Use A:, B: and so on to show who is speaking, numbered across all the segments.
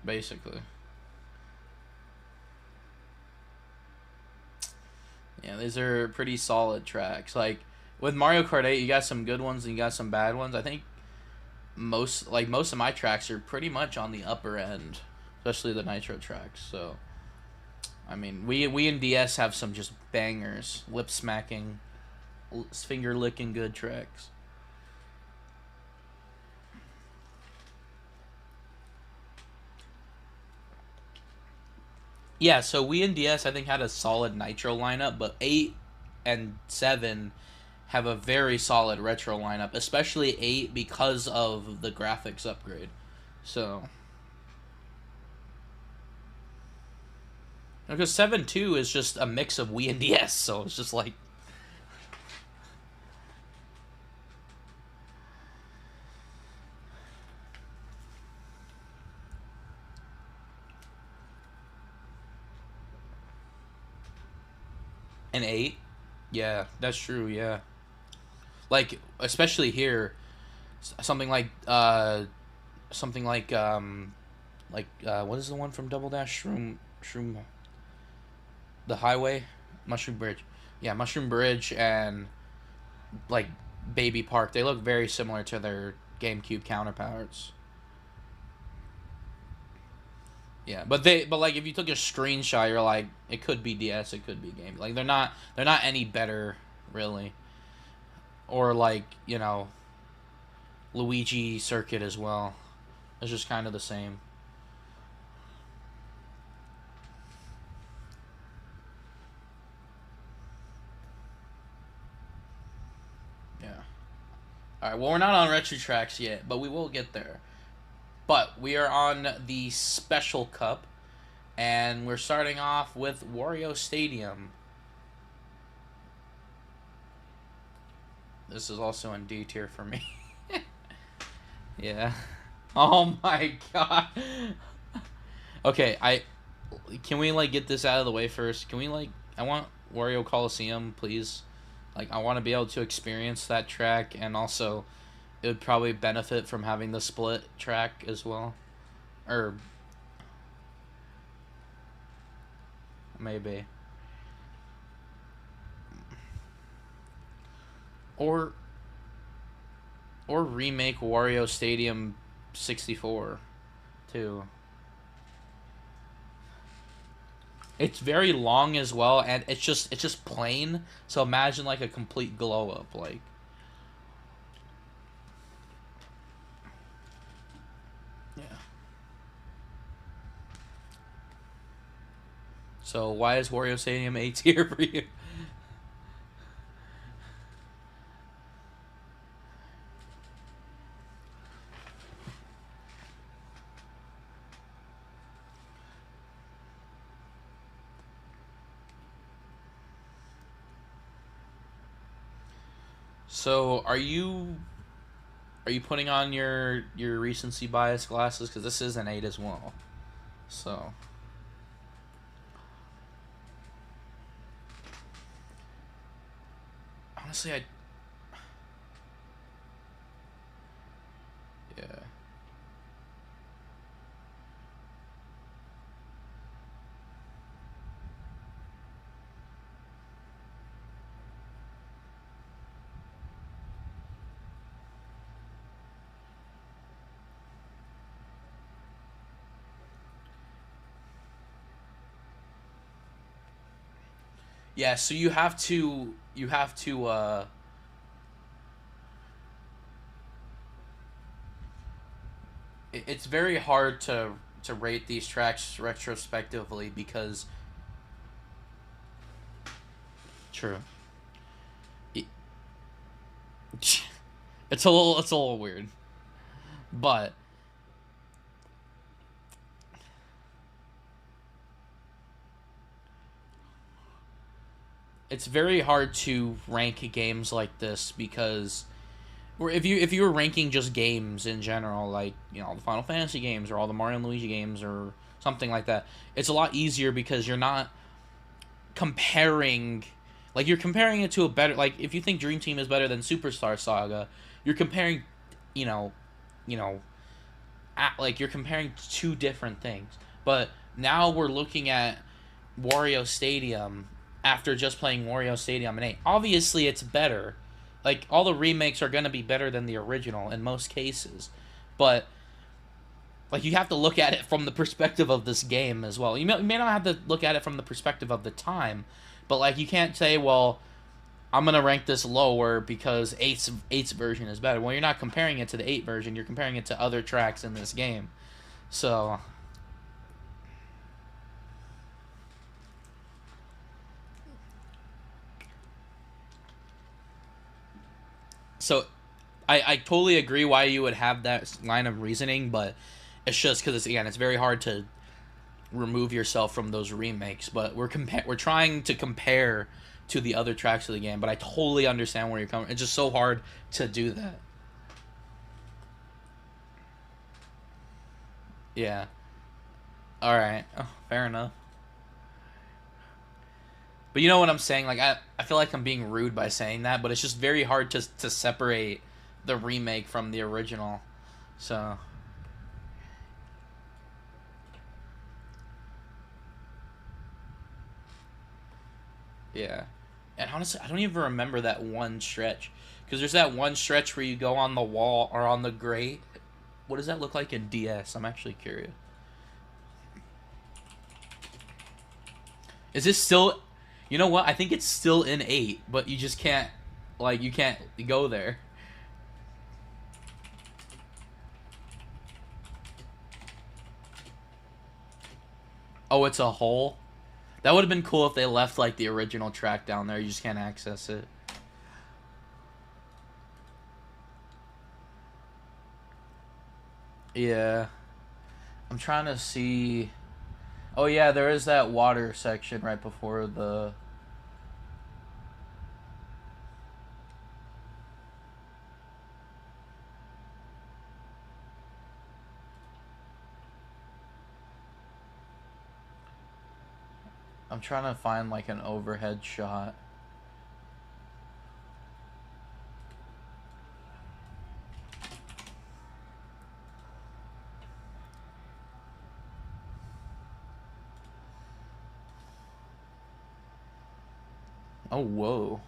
A: basically. Yeah, these are pretty solid tracks. Like with Mario Kart 8, you got some good ones and you got some bad ones. I think most of my tracks are pretty much on the upper end, especially the Nitro tracks. So, I mean, we in DS have some just bangers, lip smacking, finger licking good tracks. Yeah, so we in DS I think had a solid Nitro lineup, but 8 and 7 have a very solid retro lineup, especially 8 because of the graphics upgrade. So, because 7 2 is just a mix of Wii and DS, so it's just like an 8. Yeah, that's true, yeah. Like especially here, something like something what is the one from Double Dash Shroom the highway Mushroom Bridge. Yeah, Mushroom Bridge and like Baby Park. They look very similar to their GameCube counterparts. Yeah, but like if you took a screenshot, you're like it could be DS, it could be game. Like they're not any better really. Or like Luigi Circuit as well. It's just kind of the same. Yeah. All right. Well, we're not on retro tracks yet, but we will get there. But we are on the Special Cup, and we're starting off with Wario Stadium. This is also in D tier for me. Yeah. Oh my god. Okay, can we like get this out of the way first? Can we like I want Wario Coliseum, please. Like I want to be able to experience that track, and also it would probably benefit from having the split track as well. Or maybe. Or remake Wario Stadium 64 too. It's very long as well, and it's just plain. So imagine like a complete glow up, like yeah. So why is Wario Stadium A tier for you? So are you putting on your recency bias glasses, because this is an 8 as well. So honestly, I yeah. Yeah, so you have to it's very hard to rate these tracks retrospectively because true. It- it's a little weird. But it's very hard to rank games like this because or if you were ranking just games in general, like the Final Fantasy games or all the Mario and Luigi games or something like that, it's a lot easier because you're not comparing. Like you're comparing it to a better, like if you think Dream Team is better than Superstar Saga, you're comparing, you know, you know like you're comparing two different things. But now we're looking at Wario Stadium after just playing Wario Stadium in 8. Obviously, it's better. Like, all the remakes are going to be better than the original in most cases. But, like, you have to look at it from the perspective of this game as well. You may not have to look at it from the perspective of the time, but, like, you can't say, well, I'm going to rank this lower because 8's version is better. Well, you're not comparing it to the 8 version. You're comparing it to other tracks in this game. So... So, I totally agree why you would have that line of reasoning, but it's just because, again, it's very hard to remove yourself from those remakes. But we're trying to compare to the other tracks of the game, but I totally understand where you're coming. It's just so hard to do that. Yeah. All right. Oh, fair enough. But you know what I'm saying? Like, I feel like I'm being rude by saying that, but it's just very hard to separate the remake from the original. So, yeah. And honestly, I don't even remember that one stretch. Because there's that one stretch where you go on the wall or on the grate. What does that look like in DS? I'm actually curious. Is this still... You know what? I think it's still in 8, but you just can't... Like, you can't go there. Oh, it's a hole? That would have been cool if they left, like, the original track down there. You just can't access it. Yeah. I'm trying to see... Oh, yeah, there is that water section right before the... I'm trying to find, like, an overhead shot. Oh, whoa.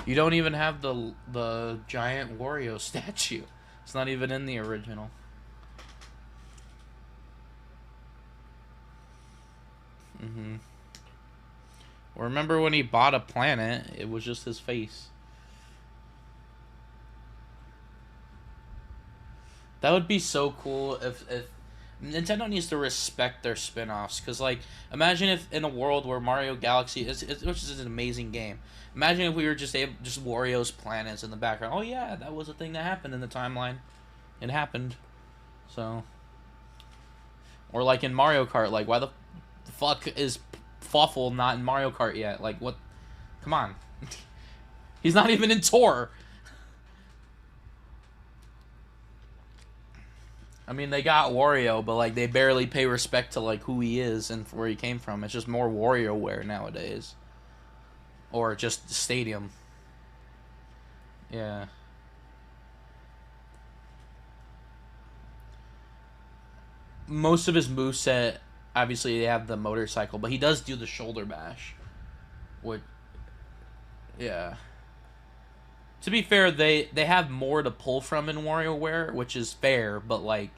A: You don't even have the giant Wario statue. It's not even in the original. Mm-hmm. Well, remember when he bought a planet? It was just his face. That would be so cool if Nintendo needs to respect their spin-offs. Because, like, imagine if in a world where Mario Galaxy which is an amazing game. Imagine if we were just Wario's planets in the background. Oh yeah, that was a thing that happened in the timeline. It happened. So, or like in Mario Kart, like, why the fuck is Fluffle not in Mario Kart yet? Like, what? Come on. He's not even in Tor. I mean, they got Wario, but, like, they barely pay respect to, like, who he is and where he came from. It's just more WarioWare nowadays. Or just Stadium. Yeah. Most of his moveset, obviously, they have the motorcycle, but he does do the shoulder bash. Which, yeah. To be fair, they have more to pull from in WarioWare, which is fair, but, like,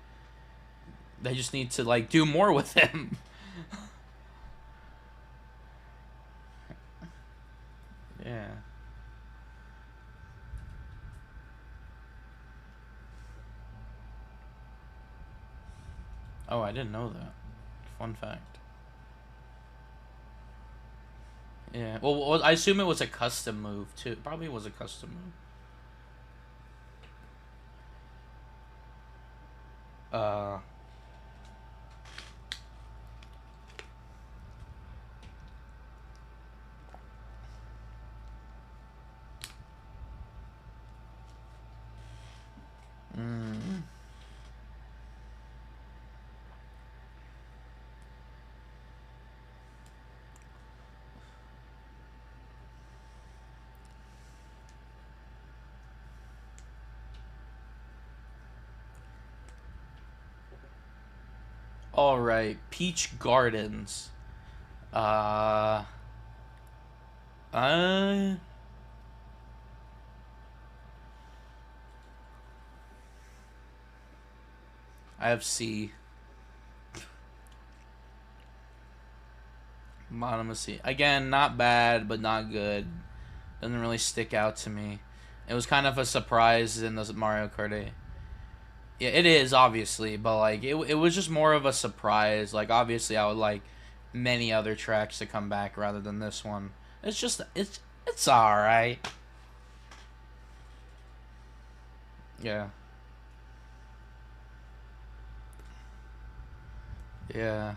A: they just need to, like, do more with him. Yeah. Oh, I didn't know that. Fun fact. Yeah. Well, I assume it was a custom move, too. Probably was a custom move. Uh... All right, Peach Gardens. Uh, uh, I have C. Bottom of C. Again, not bad, but not good. Doesn't really stick out to me. It was kind of a surprise in the Mario Kart 8. Yeah, it is obviously, but like it was just more of a surprise. Like obviously, I would like many other tracks to come back rather than this one. It's just it's all right. Yeah. Yeah.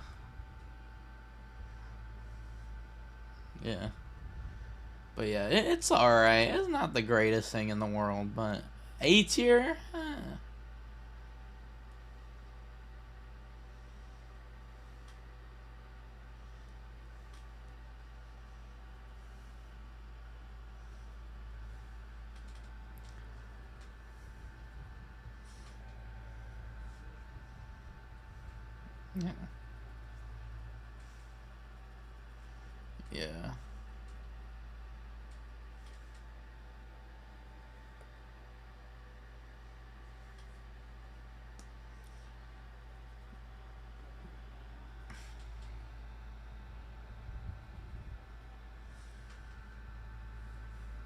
A: Yeah. But yeah, it's all right. It's not the greatest thing in the world, but A tier. Yeah. Yeah.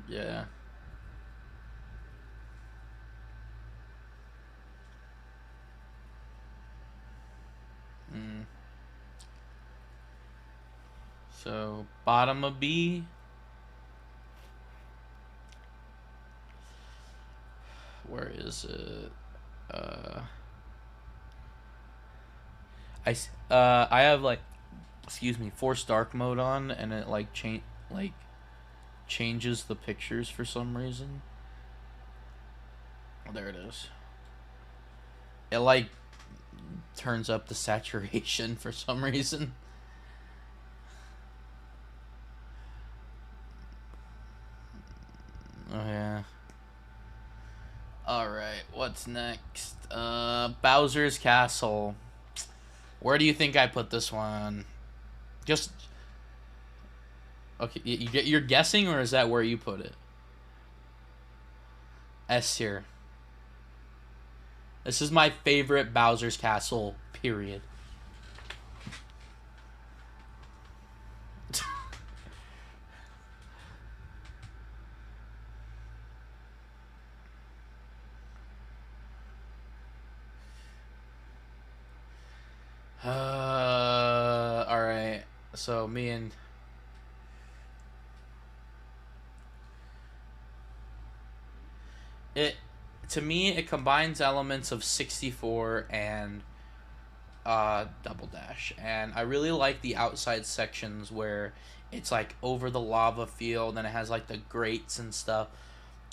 A: Yeah. Mm. So bottom of B. Where is it? Uh, I have like, excuse me, force dark mode on, and it like changes the pictures for some reason. Oh, there it is. It like turns up the saturation for some reason. Oh yeah. All right, what's next? Bowser's Castle. Where do you think I put this one? Just okay. You're guessing, or is that where you put it? S tier. This is my favorite Bowser's Castle. Period. All right. So me and it to me it combines elements of 64 and Double Dash, and I really like the outside sections where it's like over the lava field and it has like the grates and stuff.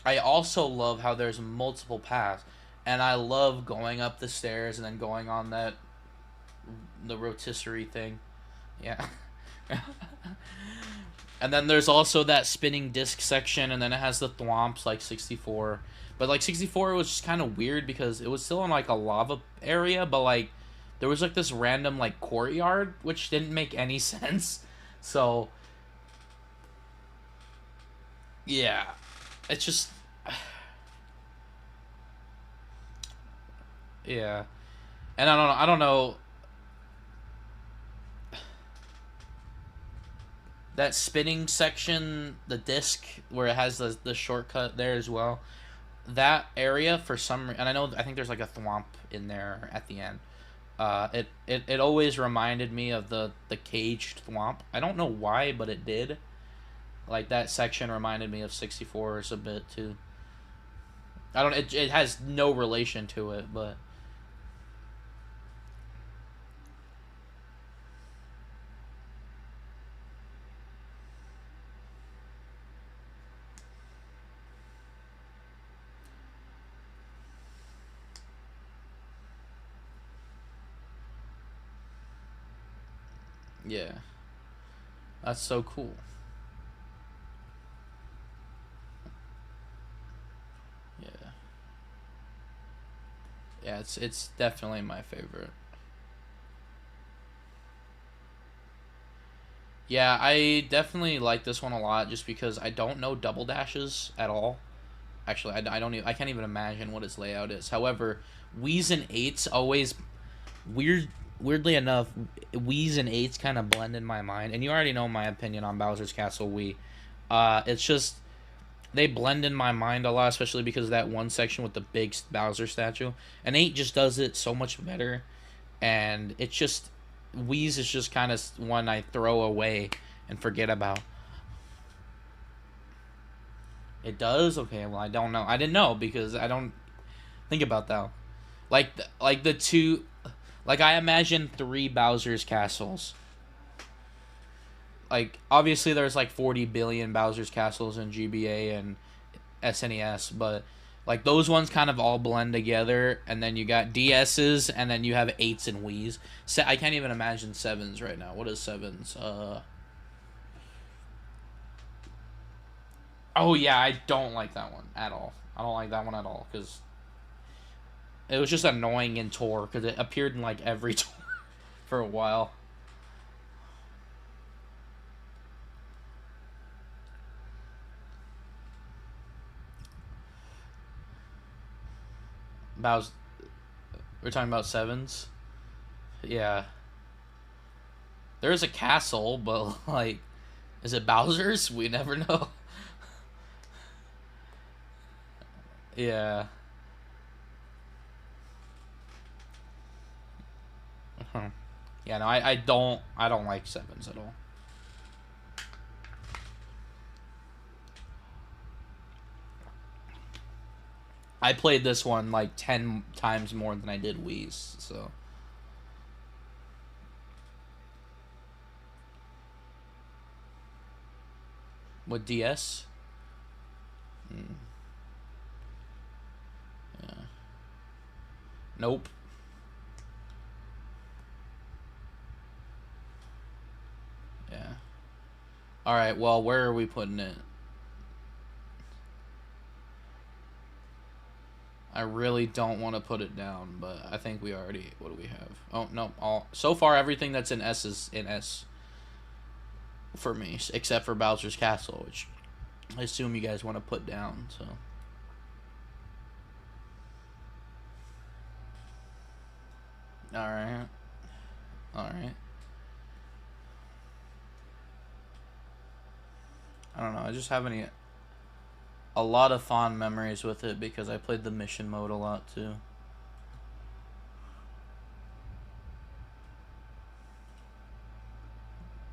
A: I also love how there's multiple paths, and I love going up the stairs and then going on the rotisserie thing. Yeah. And then there's also that spinning disc section, and then it has the thwomps like 64. But like 64 was just kind of weird because it was still in like a lava area, but like there was like this random like courtyard which didn't make any sense. So yeah, it's just yeah. And I don't know that spinning section, the disc where it has the shortcut there as well. That area for and I think there's like a thwomp in there at the end. It always reminded me of the caged thwomp. I don't know why, but it did. Like that section reminded me of 64's a bit too. I don't. It has no relation to it, but yeah, that's so cool. Yeah, yeah, it's definitely my favorite. Yeah, I definitely like this one a lot just because I don't know double dashes at all. Actually, I don't even, I can't even imagine what its layout is. However, Wii's and 8s always weirdly enough, Wii's and 8s kind of blend in my mind. And you already know my opinion on Bowser's Castle Wii. It's just they blend in my mind a lot, especially because of that one section with the big Bowser statue. And 8 just does it so much better. And it's just Wii's is just kind of one I throw away and forget about. It does? Okay, well I don't know. I didn't know because I don't think about that. Like the two, like I imagine 3 Bowser's castles. Like obviously there's like 40 billion Bowser's castles in GBA and SNES, but like those ones kind of all blend together, and then you got DS's, and then you have 8s and Wii's. I can't even imagine 7s right now. What is 7s? Oh yeah, I don't like that one at all. I don't like that one at all because it was just annoying in Tour because it appeared in like every tour for a while. Bowser, we're talking about 7s. Yeah, there is a castle, but like, is it Bowser's? We never know. Yeah. Huh. Yeah, no, I don't like 7s at all. I played this one like 10 times more than I did Wii's, so. With DS? Hmm. Yeah. Nope. Yeah. Alright, well, where are we putting it? I really don't want to put it down, but I think we already... What do we have? Oh, no. So far, everything that's in S is in S for me, except for Bowser's Castle, which I assume you guys want to put down, so... Alright. Alright. I don't know, I just have a lot of fond memories with it because I played the mission mode a lot too.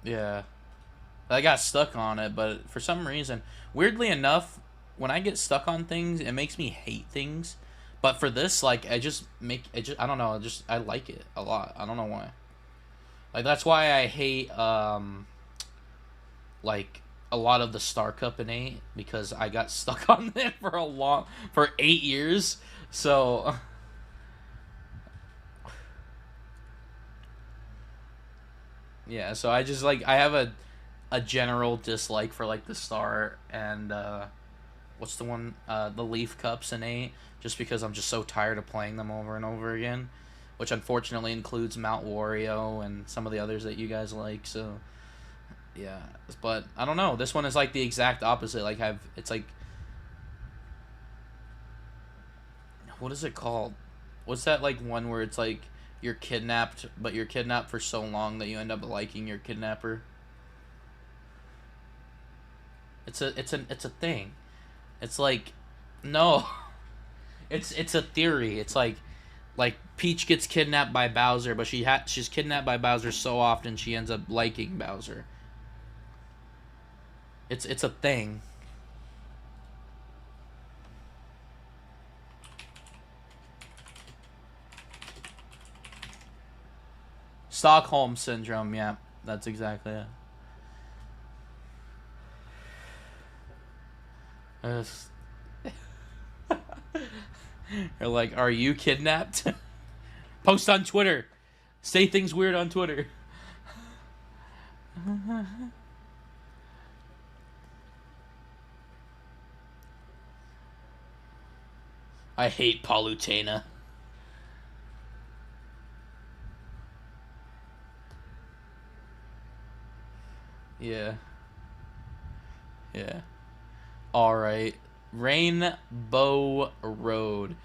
A: Yeah. I got stuck on it, but for some reason, weirdly enough, when I get stuck on things, it makes me hate things. But for this, like, I don't know, I like it a lot. I don't know why. Like, that's why I hate, like, a lot of the Star Cup in 8, because I got stuck on it for 8 years. So, yeah, so I just, like, I have a general dislike for, like, the Star and, what's the one, the Leaf Cups in 8, just because I'm just so tired of playing them over and over again, which unfortunately includes Mount Wario and some of the others that you guys like, so... Yeah, but I don't know. This one is like the exact opposite. Like it's like, what is it called? What's that like one where it's like you're kidnapped, but you're kidnapped for so long that you end up liking your kidnapper? It's a thing. It's like, no, it's a theory. It's like Peach gets kidnapped by Bowser, but she's kidnapped by Bowser so often she ends up liking Bowser. It's a thing. Stockholm syndrome. Yeah, that's exactly it. They're like, are you kidnapped? Post on Twitter. Say things weird on Twitter. I hate Palutena. Yeah. Yeah. All right. Rainbow Road.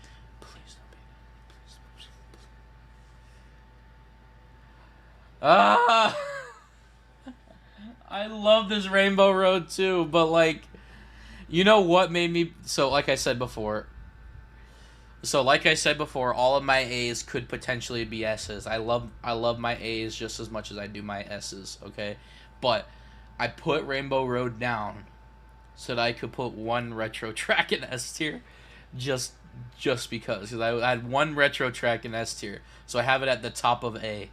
A: Please don't be. Ah! I love this Rainbow Road too, but like, you know what made me so like I said before, all of my A's could potentially be S's. I love my A's just as much as I do my S's, okay? But I put Rainbow Road down so that I could put one retro track in S tier, just because I had one retro track in S tier, so I have it at the top of A.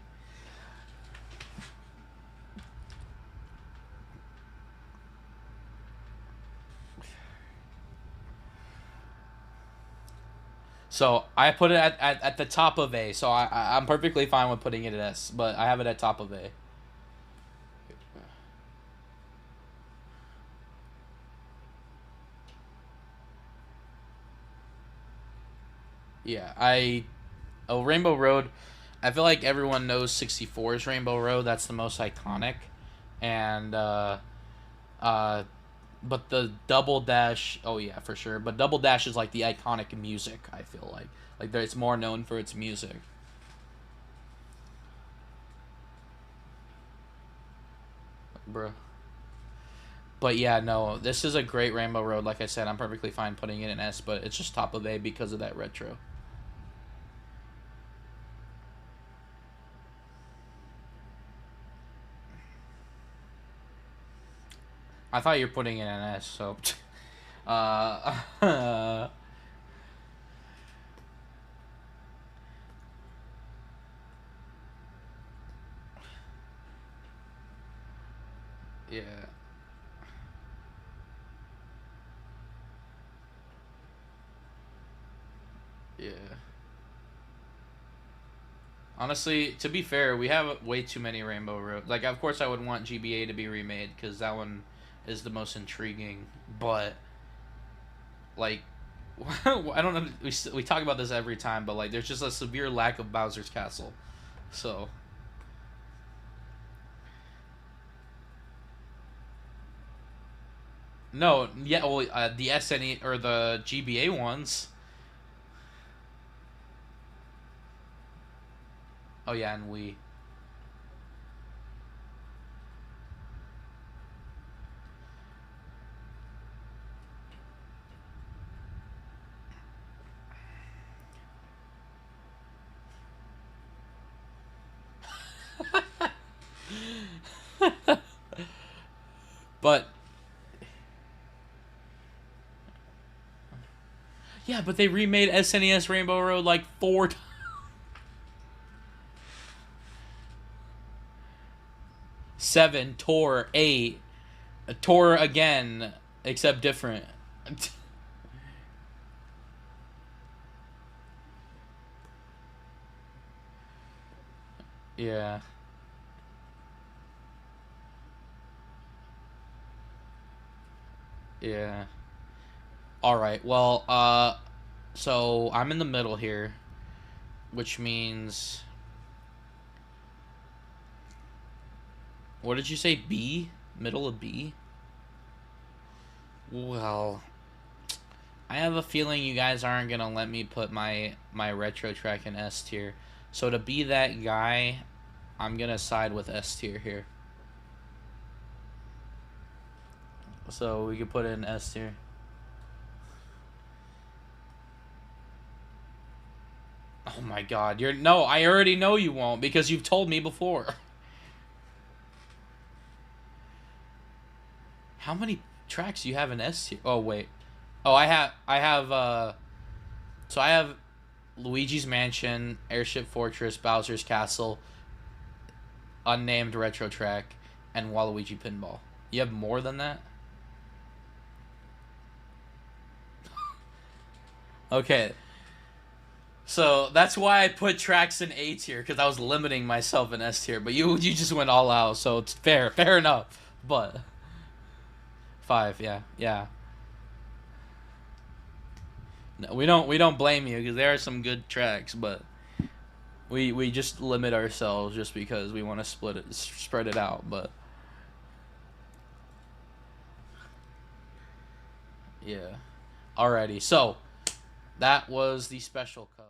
A: So I put it at the top of A. So I'm perfectly fine with putting it at S, but I have it at top of A. Yeah, Rainbow Road. I feel like everyone knows 64's Rainbow Road. That's the most iconic, and uh, but the Double Dash. Oh yeah, for sure. But Double Dash is like the iconic music. I feel like it's more known for its music. Bro. But yeah, no, this is a great Rainbow Road. Like I said, I'm perfectly fine putting it in S, but it's just top of A because of that retro. I thought you were putting it in S, so. Yeah. Yeah. Honestly, to be fair, we have way too many Rainbow Road. Like, of course, I would want GBA to be remade because that one is the most intriguing. But like, I don't know. We talk about this every time, but like, there's just a severe lack of Bowser's Castle. So no, yeah, well, the SNE or the GBA ones. Oh yeah, and we. But yeah, but they remade SNES Rainbow Road like 4 times. 7, Tor, 8, Tor again, except different. Yeah. Yeah. All right. Well, so I'm in the middle here, which means what did you say? B? Middle of B? Well, I have a feeling you guys aren't gonna let me put my retro track in S tier. So to be that guy, I'm gonna side with S tier here. So we could put it in S tier. Oh my god, you're no, I already know you won't because you've told me before. How many tracks do you have in S tier? Oh wait. Oh, I have Luigi's Mansion, Airship Fortress, Bowser's Castle, Unnamed Retro Track, and Waluigi Pinball. You have more than that? Okay. So that's why I put tracks in A tier because I was limiting myself in S tier, but you just went all out, so it's fair enough. But 5, yeah, yeah. No, we don't blame you because there are some good tracks, but we just limit ourselves just because we want to spread it out. But Yeah. Alrighty. So that was the special cup.